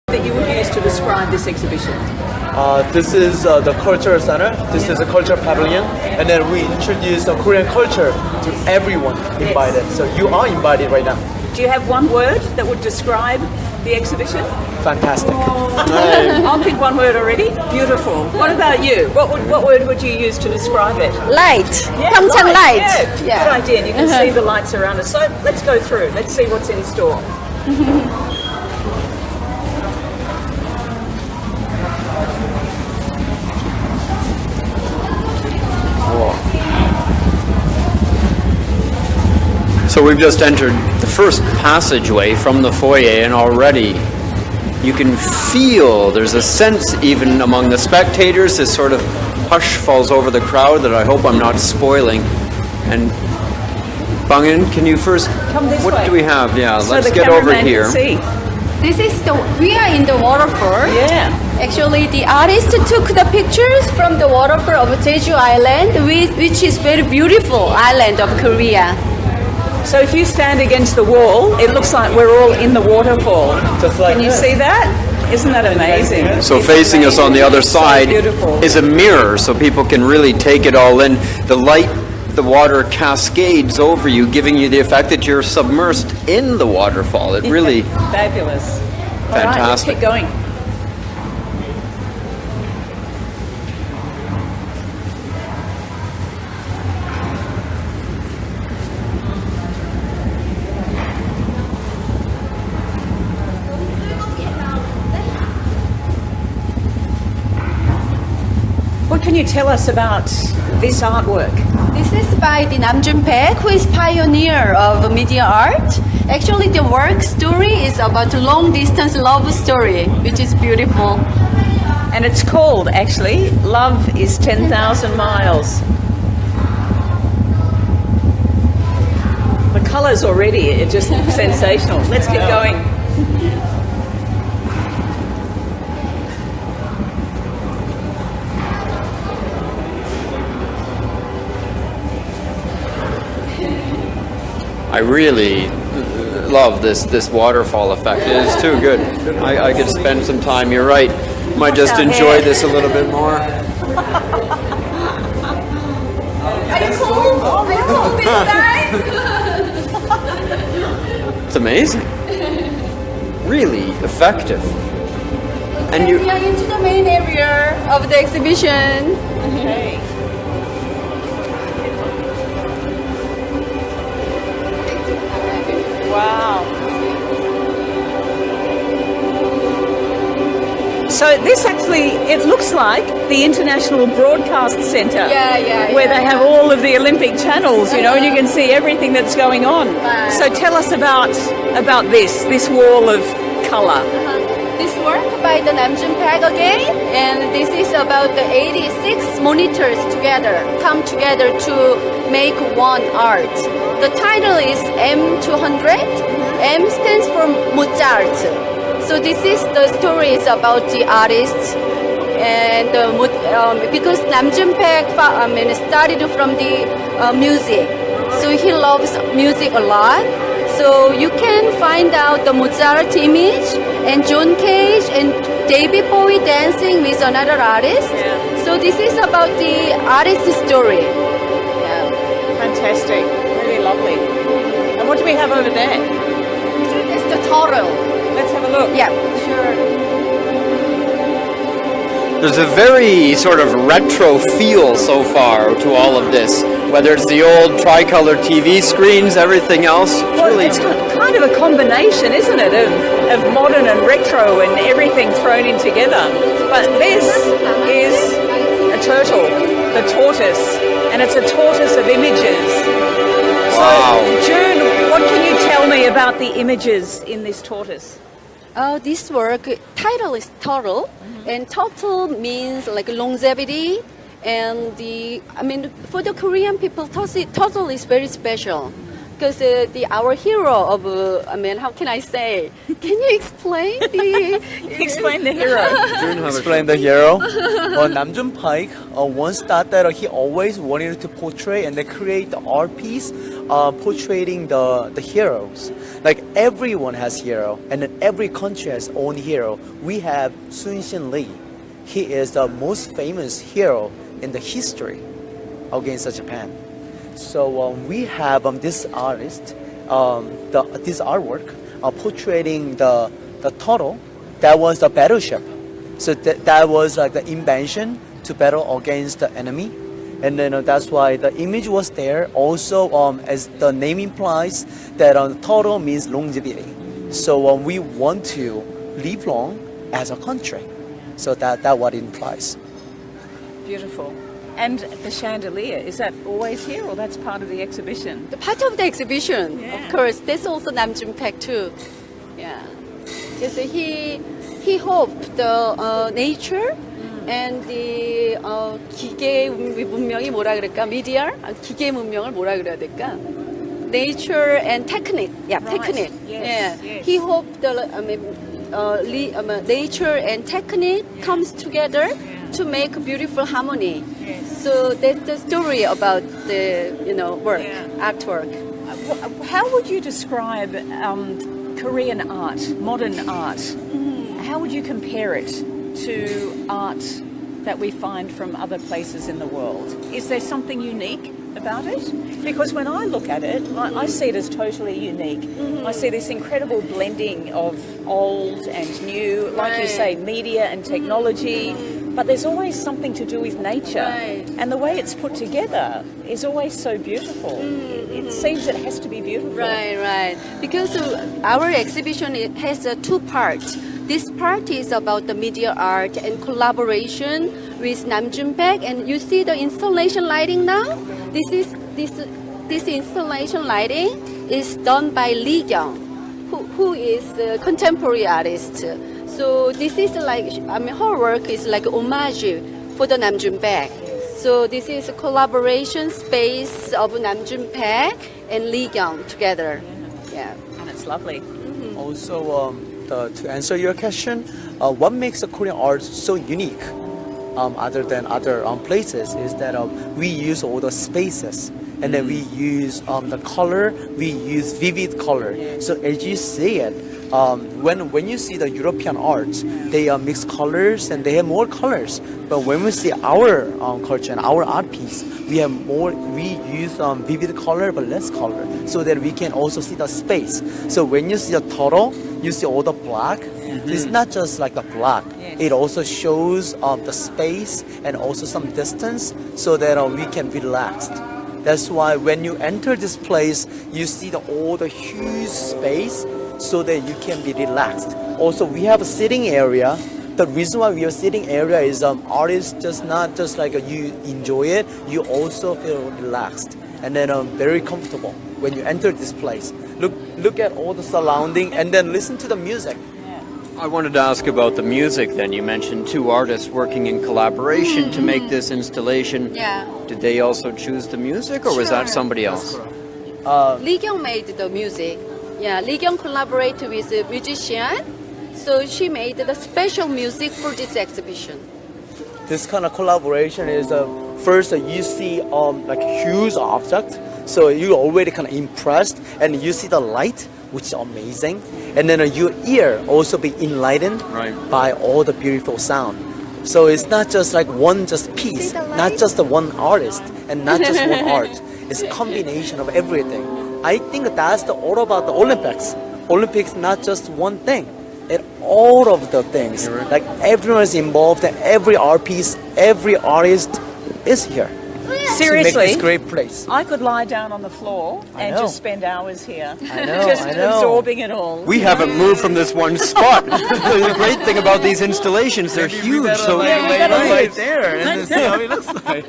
That you would use to describe this exhibition? This is the cultural center. This is a cultural pavilion, and then we introduce Korean culture to everyone invited. So you are invited right now. Do you have one word that would describe the exhibition? Fantastic. I'll pick one word already. Beautiful. What about you? What word would you use to describe it? Light. Yeah, Pyeongchang light. Yeah. Good idea. And you can see the lights around us. So let's go through. Let's see what's in store. So we've just entered the first passageway from the foyer, and already you can feel there's a sense even among the spectators, this sort of hush falls over the crowd that I hope I'm not spoiling. And Bangin, can you first, Come this what way. do we have? Yeah, So let's the get over cameraman here. can see. This is we are in the waterfall. Yeah. Actually, the artist took the pictures from the waterfall of Jeju Island, which is very beautiful island of Korea. So if you stand against the wall, it looks like we're all in the waterfall. Just like Can you this. see that? Isn't that amazing? So It's facing us on the other So side beautiful. is a mirror, so people can really take it all in. The light, the water cascades over you, giving you the effect that you're submersed in the waterfall. It really, Fabulous. All right, let's Fantastic. keep going. What can you tell us about this artwork? This is by the Nam Jun-paek, who is pioneer of media art. Actually, the work story is about a long-distance love story, which is beautiful. And it's called, actually, Love is 10,000 Miles. The colours already are just sensational. Let's keep going. I really love this waterfall effect. It is too good. I could spend some time, you're right. Might just our enjoy hair. this a little bit more. Are you cold? Are you cold inside? It's amazing. Really effective. And We you, are into the main area of the exhibition. Okay. Wow. So this actually, it looks like the International Broadcast Centre. Where they have all of the Olympic channels, you know, and you can see everything that's going on. Right. So tell us about this wall of colour. This work by the Nam Jun-paek again, and this is about the 86 monitors come together to make one art. The title is M200. M stands for Mozart. So this is the stories about the artists, and because Nam Jun-paek started from the music, so he loves music a lot. So you can find out the Mozart image and John Cage and David Bowie dancing with another artist. Yeah. So this is about the artist story. Yeah. Fantastic. Really lovely. And what do we have over there? It's the turtle. Let's have a look. Yeah, sure. there's a very sort of retro feel so far to all of this. Whether it's the old tricolor TV screens, everything else. It's Well, really it's kind of a combination, isn't it, of modern and retro and everything thrown in together. But this is a turtle, the tortoise, and it's a tortoise of images. Wow. So, June, what can you tell me about the images in this tortoise? This work title is turtle, and turtle means like longevity. And for the Korean people, turtle is very special because our hero of how can I say? Can you explain the? Explain the hero. Explain the hero. Nam Jun-paek once thought that he always wanted to portray and then create the art piece portraying the heroes. Like everyone has hero, and then every country has own hero. We have Sun Xin Li. He is the most famous hero in the history against Japan. So we have this artist, this artwork portraying the turtle that was the battleship. So that was like the invention to battle against the enemy. And then that's why the image was there. Also, as the name implies, that turtle means longevity. So we want to live long as a country. So that what it implies. Beautiful. And the chandelier, is that always here or that's part of the exhibition? The part of the exhibition, Yeah. of course. That's also Namjoon Paik too. Yeah. Yes, he hoped the nature and the 기계 문명이 뭐라 그럴까? Media? 기계 문명을 뭐라 그래야 될까? Nature and technique. Yeah, Right. technique. Yes, Yeah. yes. He hoped the nature and technique comes together to make a beautiful harmony. Yes. So that's the story about the work, Yeah. artwork. How would you describe Korean art, modern art? How would you compare it to art that we find from other places in the world? Is there something unique about it? Because when I look at it, I see it as totally unique. I see this incredible blending of old and new, like you say, media and technology. But there's always something to do with nature. Right. And the way it's put together is always so beautiful. It seems it has to be beautiful. Right. Because our exhibition it has two parts. This part is about the media art and collaboration with Namjoon Paik, and you see the installation lighting now. This installation lighting is done by Lee Kyung, who is a contemporary artist. So this is her work is like homage for the Namjoon Paik. So this is a collaboration space of Namjoon Paik and Lee Kyung together. Yeah. And it's lovely. Also, to answer your question, what makes the Korean art so unique, other than other places, is that we use all the spaces, and then we use the color. We use vivid color. So as you see it, when you see the European art, they mix colors and they have more colors. But when we see our culture and our art piece, we use vivid color but less color, so that we can also see the space. So when you see the turtle, you see all the black. It's not just like the black. Yes. It also shows the space and also some distance, so that we can relax. That's why when you enter this place, you see all the huge space, so that you can be relaxed. Also, we have a sitting area. The reason why we have sitting area is artists just not just like you enjoy it, you also feel relaxed and then very comfortable when you enter this place. Look at all the surrounding and then listen to the music. I wanted to ask about the music then. You mentioned two artists working in collaboration to make this installation. Yeah. Did they also choose the music, or was that Sure. somebody else? Lee Kyung made the music. Yeah, Lee Kyung collaborated with a musician, so she made the special music for this exhibition. This kind of collaboration is first you see like huge object, so you're already kind of impressed, and you see the light, which is amazing, and then your ear also be enlightened Right. by all the beautiful sound. So it's not just like one just piece, See the not light? just the one artist, and not just one art. It's a combination of everything. I think that's all about the Olympics. Olympics not just one thing. It all of the things. Like everyone is involved, and every art piece, every artist is here. To make Seriously, this great place. I could lie down on the floor and know. just spend hours here, I know, just I know. absorbing it all. We haven't moved from this one spot. The great thing about these installations, they're huge. So right there, and see how it looks like.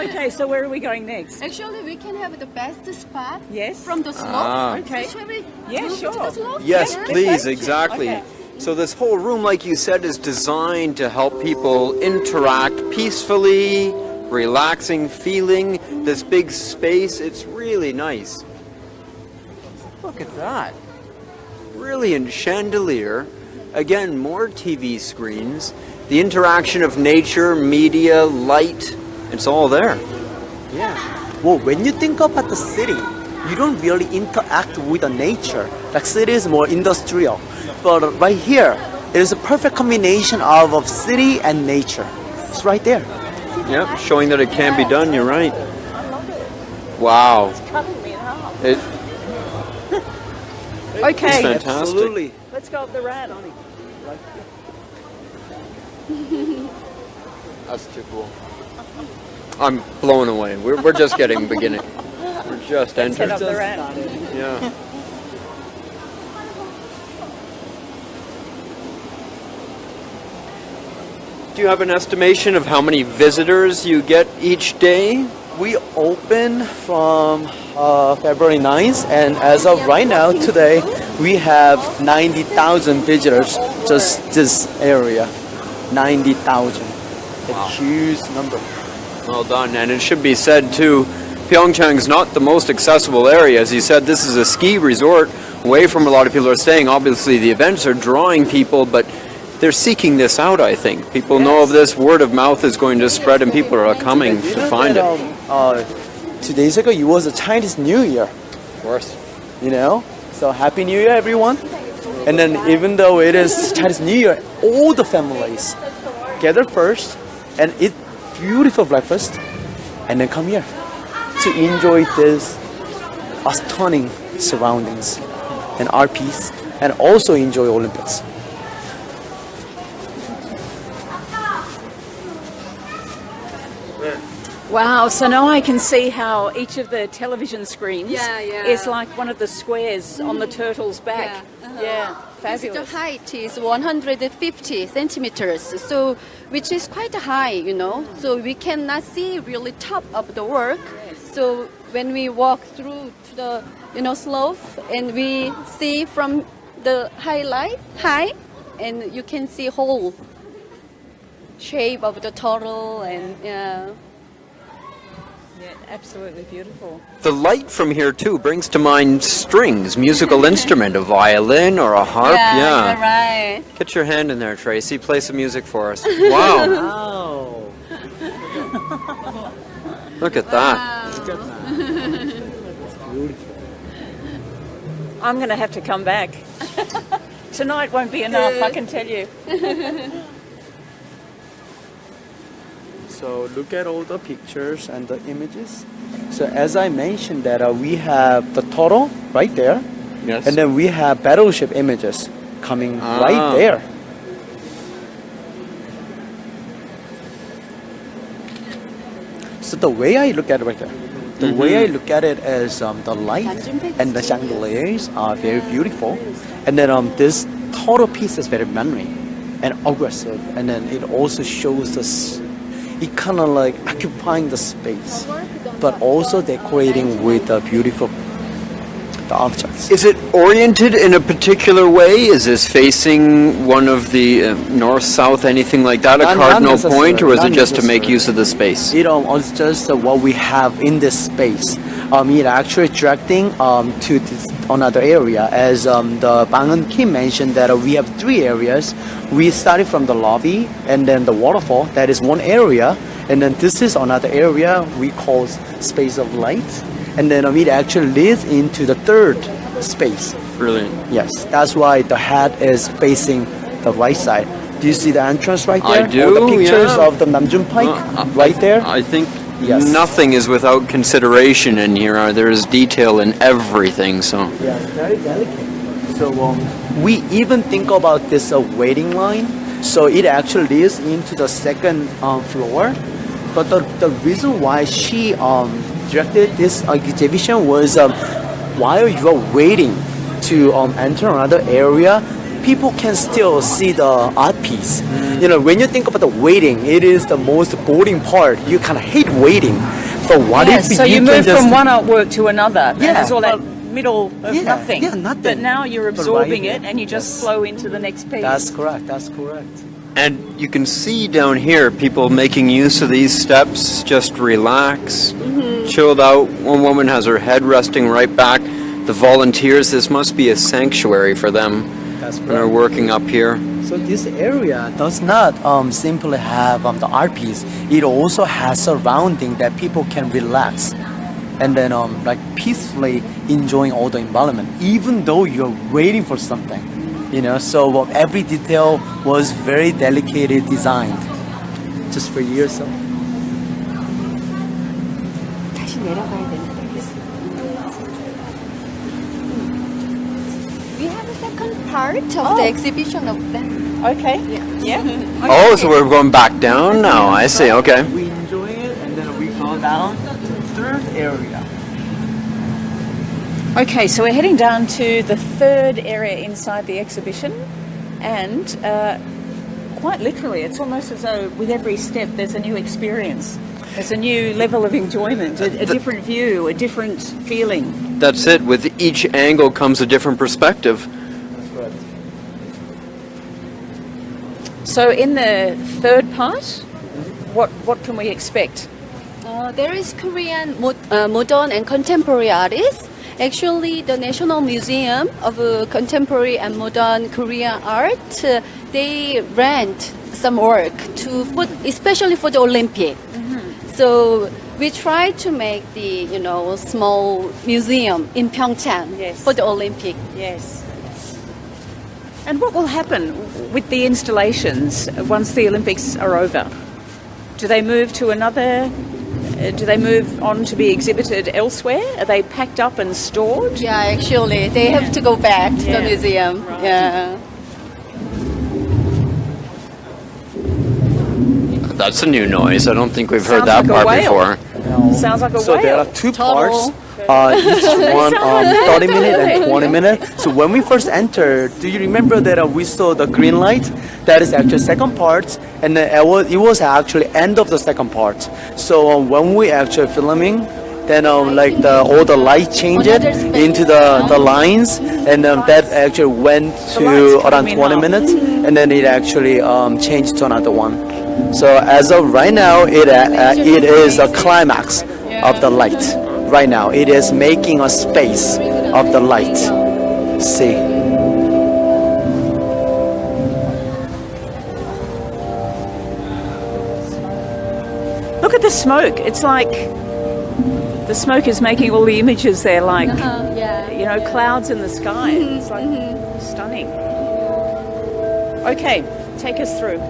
Okay, so where are we going next? Actually, we can have the best spot Yes. from the slope. Ah. Okay. Shall we Yeah, move sure. to the slope? yes, Yeah. please, exactly. Okay. So this whole room, like you said, is designed to help people interact peacefully, relaxing feeling. This big space, it's really nice. Look at that. Brilliant chandelier. Again, more TV screens. The interaction of nature, media, light, it's all there. Yeah. Well, when you think about the city, you don't really interact with the nature. Like city is more industrial, but right here, it is a perfect combination of city and nature. It's right there. Yeah, showing that it can be done. You're right. Wow. Cutting me in half. It, Okay, It's fantastic. Absolutely. let's go up the ramp. That's too cool. I'm blown away. We're just getting beginning. We're just Let's head entering. up the ramp. Yeah. Do you have an estimation of how many visitors you get each day? We open from February 9th, and as of right now, today, we have 90,000 visitors just this area. 90,000. A huge number. Well done. And it should be said too, Pyeongchang is not the most accessible area. As you said, this is a ski resort away from a lot of people are staying. Obviously, the events are drawing people, but they're seeking this out, I think. People know of this, word of mouth is going to spread, and people are coming to find it. 2 days ago, it was a Chinese New Year. Of course. You know, so Happy New Year, everyone. And then even though it is Chinese New Year, all the families gather first and eat beautiful breakfast and then come here to enjoy this stunning surroundings and art piece and also enjoy Olympics. Wow, so now I can see how each of the television screens Yeah. is like one of the squares on the turtle's back. Yeah, Yes, the fabulous. height is 150 centimeters, so which is quite high, you know. So we cannot see really top of the work. So when we walk through to the slope, and we see from the high, and you can see whole shape of the turtle, and yeah. Yeah, absolutely beautiful. The light from here too brings to mind strings, musical instrument, a violin or a harp. Yeah, you're right. Get your hand in there, Tracy. Play some music for us. Wow. Wow. Look at that. I'm going to have to come back. Tonight won't be enough, I can tell you. So look at all the pictures and the images. So as I mentioned that we have the turtle right there, Yes. and then we have battleship images coming right there. So the way I look at it right there, the way I look at it is the light and the chandeliers are very beautiful, and then this turtle piece is very manly and aggressive, and then it also shows us. It kind of like occupying the space, but also decorating with the beautiful the objects. Is it oriented in a particular way? Is this facing one of the north, south, anything like that, a Not cardinal necessarily, point, or is it not just to make necessarily. use of the space? It's just what we have in this space. It actually directing to this another area, as the Bang Eun Kim mentioned that we have 3 areas. We started from the lobby, and then the waterfall. That is one area, and then this is another area we call space of light, and then it actually leads into the 3rd space. Brilliant. Yes, that's why the head is facing the right side. Do you see the entrance right I there? do, All the pictures yeah. of the Namjoon Pike right there. I think Yes. nothing is without consideration in here. There is detail in everything. So Yeah, it's very delicate. So we even think about this waiting line. So it actually leads into the 2nd floor. But the reason why she directed this exhibition was while you are waiting to enter another area, people can still see the art piece. You know, when you think about the waiting, it is the most boring part. You kind of hate waiting. But what if So you can move just from one artwork to another. Yeah, There's all that but- middle of Yeah, nothing. yeah, nothing. But now you're But absorbing right it and you just yes. flow into the next piece. That's correct. That's correct. And you can see down here people making use of these steps, just relax, chilled out. One woman has her head resting right back. The volunteers, this must be a sanctuary for them That's when they're working up here. So this area does not simply have the art piece. It also has surrounding that people can relax and then like peacefully enjoying all the environment, even though you're waiting for something. You know, so every detail was very delicately designed, just for you yourself. 다시 내려가야 되는데. We have a second part of the exhibition of that. Okay. Yeah. Oh, so we're going back down now. I see. Okay. We enjoy it, and then we go down to the third area. Okay, so we're heading down to the third area inside the exhibition, and quite literally, it's almost as though with every step there's a new experience. There's a new level of enjoyment, a different view, a different feeling. That's it. With each angle comes a different perspective. So in the third part, what can we expect? There is Korean modern and contemporary artists. Actually, the National Museum of Contemporary and Modern Korean Art, they rent some work especially for the Olympic. So we try to make the small museum in Pyeongchang for the Olympic. Yes. And what will happen with the installations once the Olympics are over? Do they move to another? Do they move on to be exhibited elsewhere? Are they packed up and stored? Yeah, actually, they have to go back to the museum. Right. Yeah. That's a new noise. I don't think we've heard Sounds that like a part whale. before. Sounds like a So whale. there are two parts, Total. each one 30 minutes and 20 minutes. So when we first entered, do you remember that we saw the green light? That is actually second part, and then it was actually end of the second part. So when we actually filming, then like all the light changed Another space. into the lines, and that actually went to lights around coming 20 up. minutes, and then it actually changed to another one. So as of right now, it is a climax of the light. Right now, it is making a space of the light. See. Look at the smoke. It's like the smoke is making all the images there, like clouds in the sky. It's like stunning. Okay, take us through.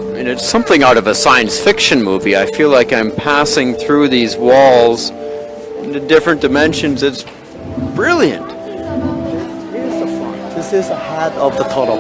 I mean, it's something out of a science fiction movie. I feel like I'm passing through these walls into different dimensions. It's brilliant. Here's the front. This is the head of the turtle.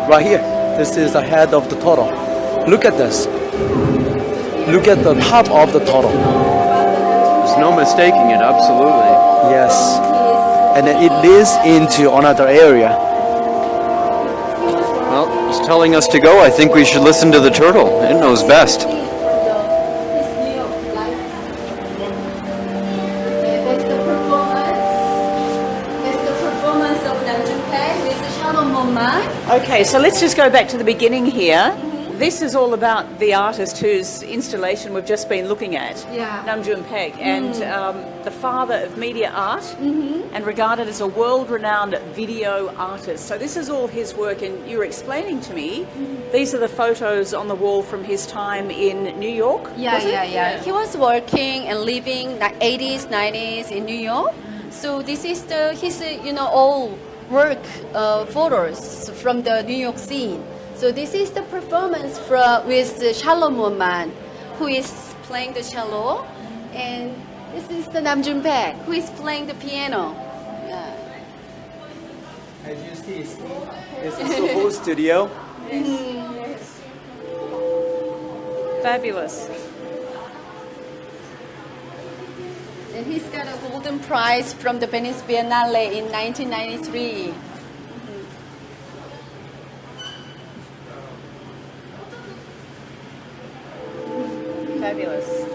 Right here. This is the head of the turtle. Look at this. Look at the top of the turtle. There's no mistaking it, absolutely. Yes. And then it leads into another area. Well, it's telling us to go. I think we should listen to the turtle. It knows best. Okay, so let's just go back to the beginning here. This is all about the artist whose installation we've just been looking at, Nam June Paik, and the father of media art, and regarded as a world-renowned video artist. So this is all his work, and you were explaining to me, these are the photos on the wall from his time in New York? was it? He was working and living like 80s, 90s in New York. So this is his all work photos from the New York scene. So this is the performance with Shalom woman, who is playing the cello, and this is the Nam June Paik, who is playing the piano. Yeah. As you see, this is the whole studio. Fabulous. And he's got a golden prize from the Venice Biennale in 1993. Fabulous.